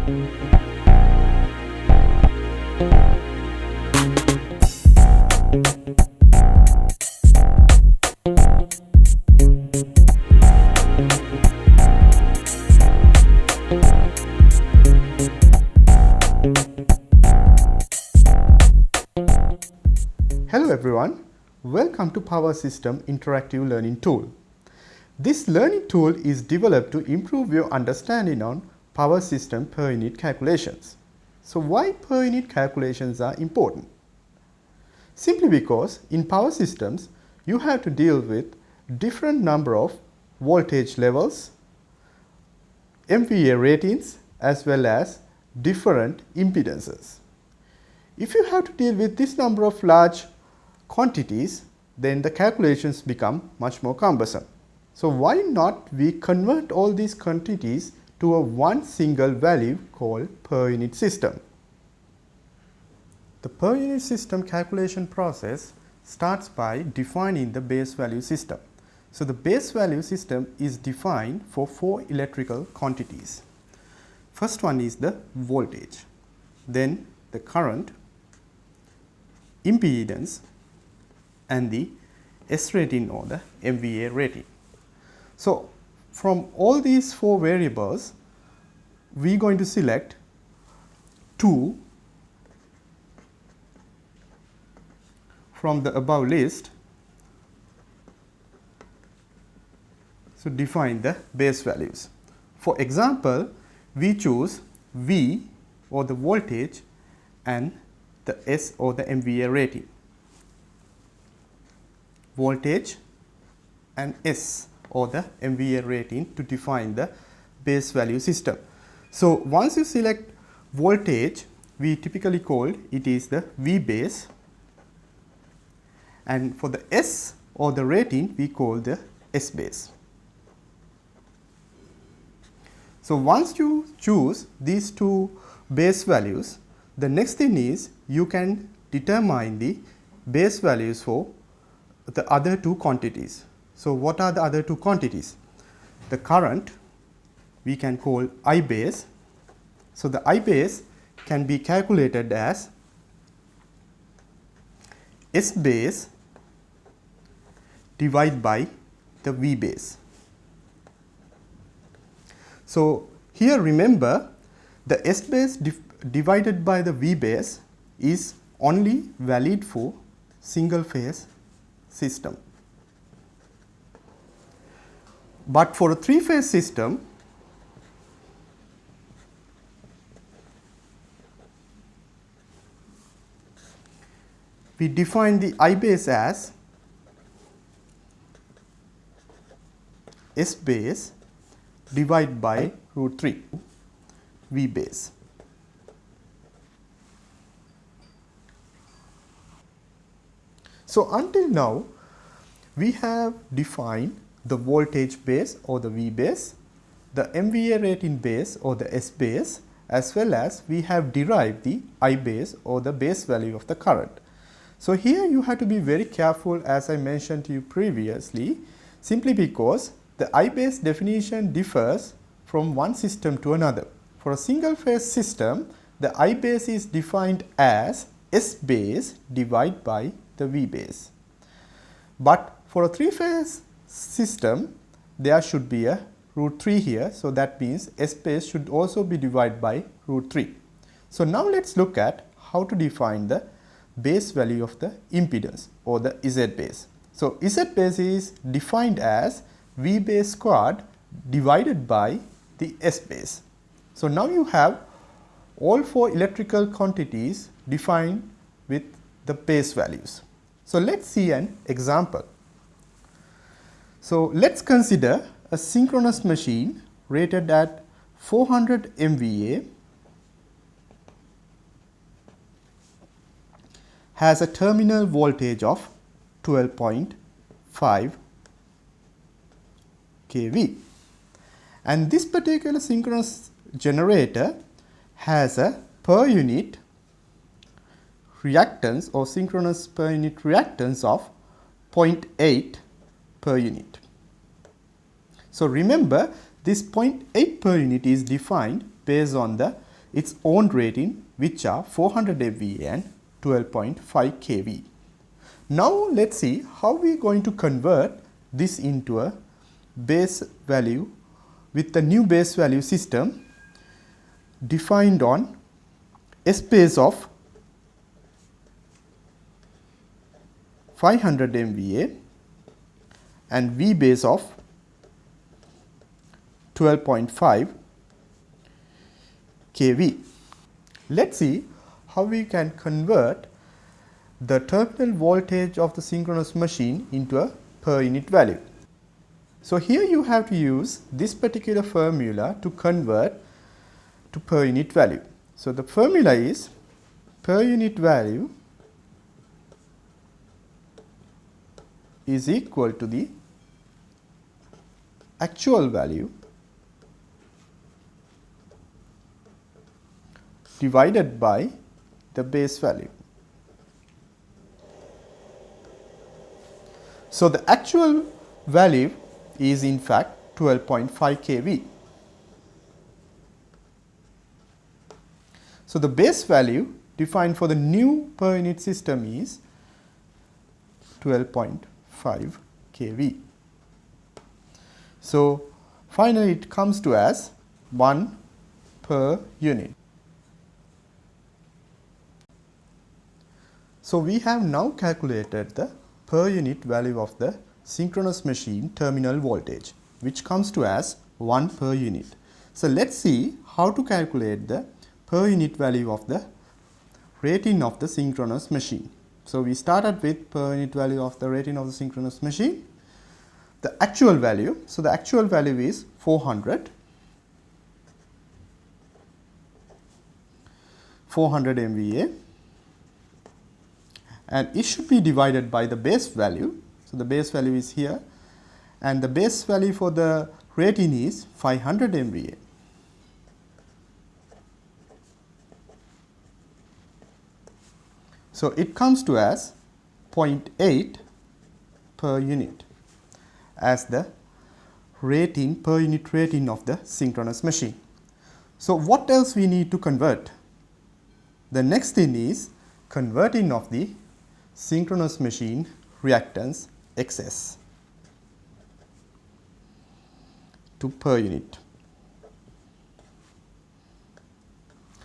Hello everyone, welcome to Power System Interactive Learning Tool. This learning tool is developed to improve your understanding on power system per unit calculations. So why per unit calculations are important? Simply because in power systems you have to deal with different number of voltage levels, MVA ratings as well as different impedances. If you have to deal with this number of large quantities, then the calculations become much more cumbersome. So why not we convert all these quantities to a one single value called per unit system. The per unit system calculation process starts by defining the base value system. So the base value system is defined for four electrical quantities. First one is the voltage, then the current, impedance and the S rating or the MVA rating. So from all these four variables, we are going to select two from the above list. So define the base values. For example, we choose V or the voltage and the S or the MVA rating. Voltage and S or the MVA rating to define the base value system. So once you select voltage, we typically call it is the V base, and for the S or the rating we call the S base. So once you choose these two base values, the next thing is you can determine the base values for the other two quantities. So what are the other two quantities? The current we can call I base. So the I base can be calculated as S base divided by the V base. So here remember, the S base divided by the V base is only valid for single phase system. But for a three phase system, we define the I base as S base divided by root 3 V base. So until now we have defined the voltage base or the V base, the MVA rating base or the S base, as well as we have derived the I base or the base value of the current. So here you have to be very careful, as I mentioned to you previously, simply because the I base definition differs from one system to another. For a single phase system, the I base is defined as S base divided by the V base. But for a three phase system, there should be a root 3 here. So that means S base should also be divided by root 3. So now let's look at how to define the base value of the impedance or the Z base. So Z base is defined as V base squared divided by the S base. So now you have all four electrical quantities defined with the base values. So let's see an example. So let's consider a synchronous machine rated at 400 MVA, has a terminal voltage of 12.5 kV, and this particular synchronous generator has a per unit reactance or synchronous per unit reactance of 0.8 per unit. So remember, this 0.8 per unit is defined based on the its own rating, which are 400 MVA and 12.5 kV. Now let's see how we are going to convert this into a base value with the new base value system defined on S base of 500 MVA and V base of 12.5 kV. Let's see how we can convert the terminal voltage of the synchronous machine into a per unit value. So here you have to use this particular formula to convert to per unit value. So the formula is per unit value is equal to the actual value divided by the base value. So the actual value is in fact 12.5 kV. So the base value defined for the new per unit system is 12.5 kV. So finally it comes to as 1 per unit. So we have now calculated the per unit value of the synchronous machine terminal voltage, which comes to as 1 per unit. So let's see how to calculate the per unit value of the rating of the synchronous machine. So we started with per unit value of the rating of the synchronous machine. The actual value, so the actual value is 400 MVA, and it should be divided by the base value. So the base value is here, and the base value for the rating is 500 MVA. So it comes to as 0.8 per unit as the rating, per unit rating of the synchronous machine. So what else we need to convert? The next thing is converting of the synchronous machine reactance XS to per unit.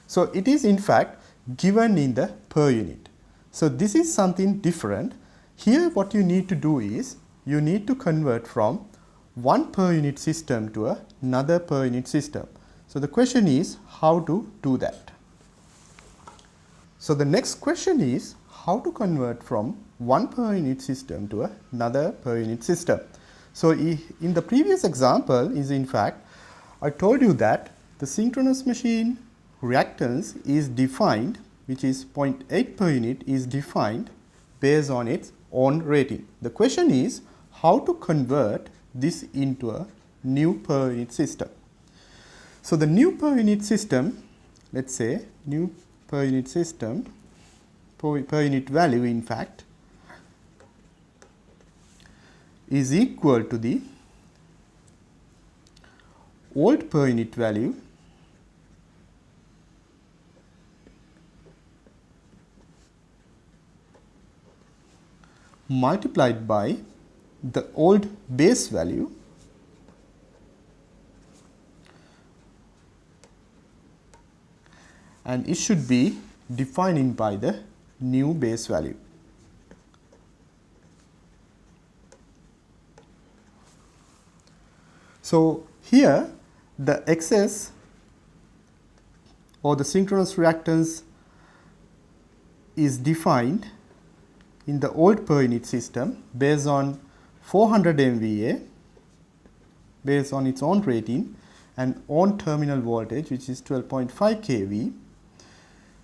So it is in fact given in the per unit. So this is something different. Here what you need to do is you need to convert from one per unit system to another per unit system. So the question is how to do that. So the next question is how to convert from one per unit system to another per unit system. So in the previous example is in fact I told you that the synchronous machine reactance is defined, which is 0.8 per unit, is defined based on its own rating. The question is how to convert this into a new per unit system. So the new per unit system, let's say new per unit system, per unit value in fact is equal to the old per unit value multiplied by the old base value and it should be defined by the new base value. So here the XS or the synchronous reactance is defined in the old per unit system based on 400 MVA based on its own rating and own terminal voltage, which is 12.5 kV.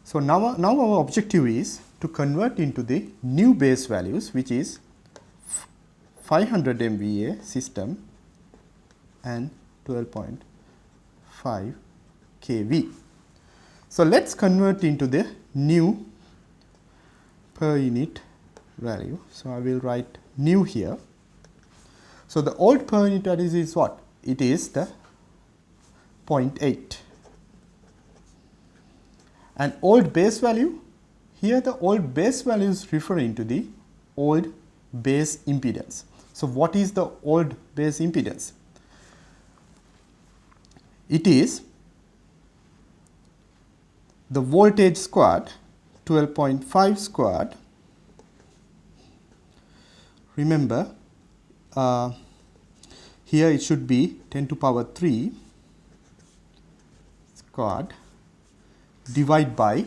So now our objective is to convert into the new base values, which is 500 MVA system and 12.5 kV. So let's convert into the new per unit value. So I will write new here. So the old per unit value is what? It is the 0.8. And old base value, here the old base value is referring to the old base impedance. So what is the old base impedance? It is the voltage squared, 12.5 squared. Remember, here it should be 10 to power 3 squared divided by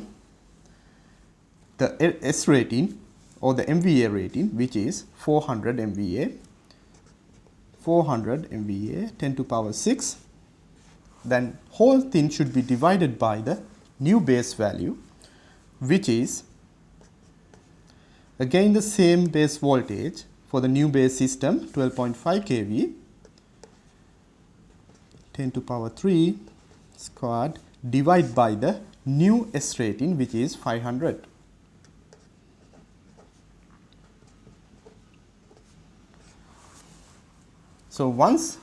the S rating or the MVA rating, which is 400 MVA. 400 MVA, 10 to power 6. Then whole thing should be divided by the new base value, which is again the same base voltage for the new base system, 12.5 kV, 10 to power 3 squared divided by the new S rating, which is 500. So once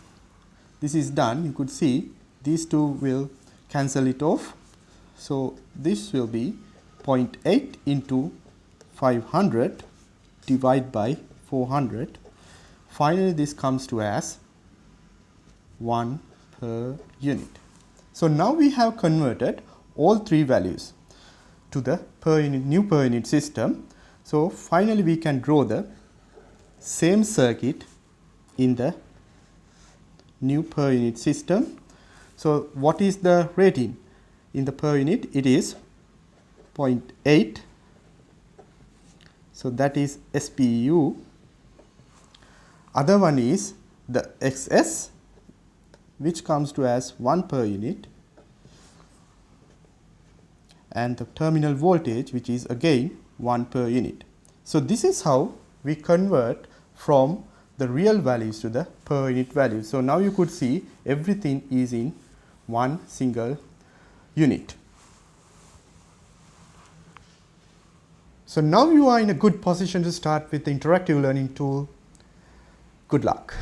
this is done, you could see these two will cancel it off. So this will be 0.8 into 500 divided by 400. Finally, this comes to as 1 per unit. So now we have converted all three values to the new per unit system. So finally, we can draw the same circuit in the new per unit system. So what is the rating in the per unit? It is 0.8. So that is SPU. Other one is the XS, which comes to as 1 per unit, and the terminal voltage, which is again 1 per unit. So this is how we convert from the real values to the per unit values. So now you could see everything is in one single unit. So now you are in a good position to start with the interactive learning tool. Good luck.